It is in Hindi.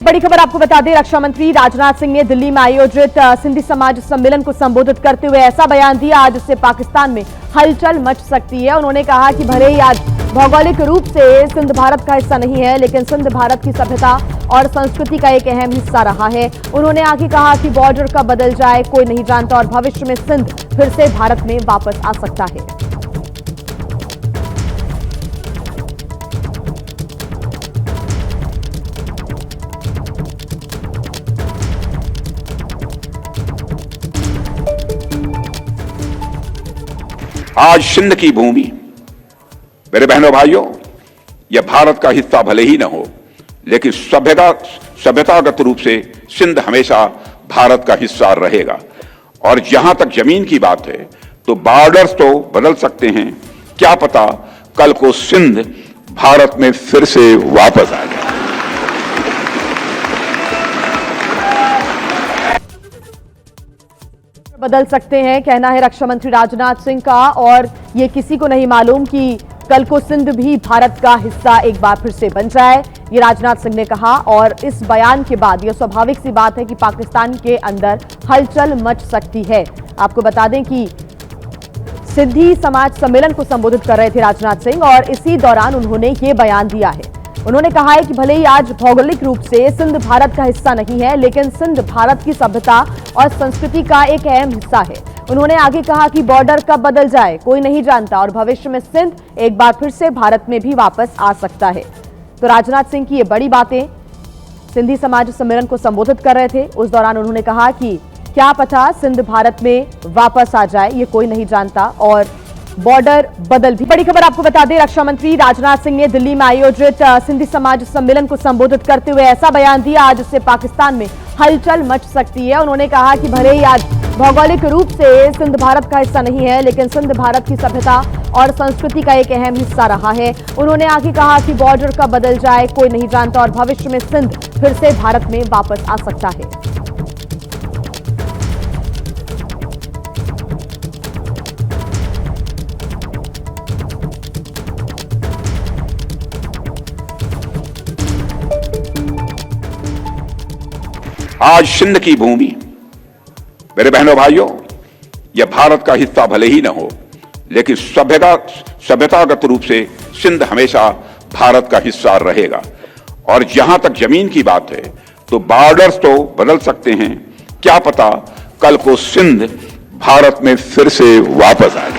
बड़ी खबर आपको बता दें, रक्षा मंत्री राजनाथ सिंह ने दिल्ली में आयोजित सिंधी समाज सम्मेलन को संबोधित करते हुए ऐसा बयान दिया आज इससे पाकिस्तान में हलचल मच सकती है। उन्होंने कहा कि भले ही आज भौगोलिक रूप से सिंध भारत का हिस्सा नहीं है, लेकिन सिंध भारत की सभ्यता और संस्कृति का एक अहम हिस्सा रहा है। उन्होंने आगे कहा कि बॉर्डर कब बदल जाए कोई नहीं जानता और भविष्य में सिंध फिर से भारत में वापस आ सकता है। आज सिंध की भूमि, मेरे बहनों भाइयों, यह भारत का हिस्सा भले ही न हो, लेकिन सभ्यतागत रूप से सिंध हमेशा भारत का हिस्सा रहेगा। और जहां तक जमीन की बात है तो बॉर्डर्स तो बदल सकते हैं, क्या पता कल को सिंध भारत में फिर से वापस आ जाए। बदल सकते हैं, कहना है रक्षा मंत्री राजनाथ सिंह का। और ये किसी को नहीं मालूम कि कल को सिंध भी भारत का हिस्सा एक बार फिर से बन जाए, ये राजनाथ सिंह ने कहा। और इस बयान के बाद यह स्वाभाविक सी बात है कि पाकिस्तान के अंदर हलचल मच सकती है। आपको बता दें कि सिंधी समाज सम्मेलन को संबोधित कर रहे थे राजनाथ सिंह और इसी दौरान उन्होंने ये बयान दिया है। उन्होंने कहा है कि भले ही आज भौगोलिक रूप से सिंध भारत का हिस्सा नहीं है, लेकिन सिंध भारत की सभ्यता और संस्कृति का एक अहम हिस्सा है। उन्होंने आगे कहा कि बॉर्डर कब बदल जाए कोई नहीं जानता और भविष्य में सिंध एक बार फिर से भारत में भी वापस आ सकता है। तो राजनाथ सिंह की ये बड़ी बातें सिंधी समाज सम्मेलन को संबोधित कर रहे थे। उस दौरान उन्होंने कहा कि क्या पता सिंध भारत में वापस आ जाए, ये कोई नहीं जानता और बॉर्डर बदल भी। बड़ी खबर आपको बता दें, रक्षा मंत्री राजनाथ सिंह ने दिल्ली में आयोजित सिंधी समाज सम्मेलन को संबोधित करते हुए ऐसा बयान दिया आज इससे पाकिस्तान में हलचल मच सकती है। उन्होंने कहा कि भले ही आज भौगोलिक रूप से सिंध भारत का हिस्सा नहीं है, लेकिन सिंध भारत की सभ्यता और संस्कृति का एक अहम हिस्सा रहा है। उन्होंने आगे कहा कि बॉर्डर कब बदल जाए कोई नहीं जानता और भविष्य में सिंध फिर से भारत में वापस आ सकता है। आज सिंध की भूमि, मेरे बहनों भाइयों, यह भारत का हिस्सा भले ही न हो, लेकिन सभ्यतागत रूप से सिंध हमेशा भारत का हिस्सा रहेगा। और जहां तक जमीन की बात है तो बॉर्डर्स तो बदल सकते हैं, क्या पता कल को सिंध भारत में फिर से वापस आ जाए।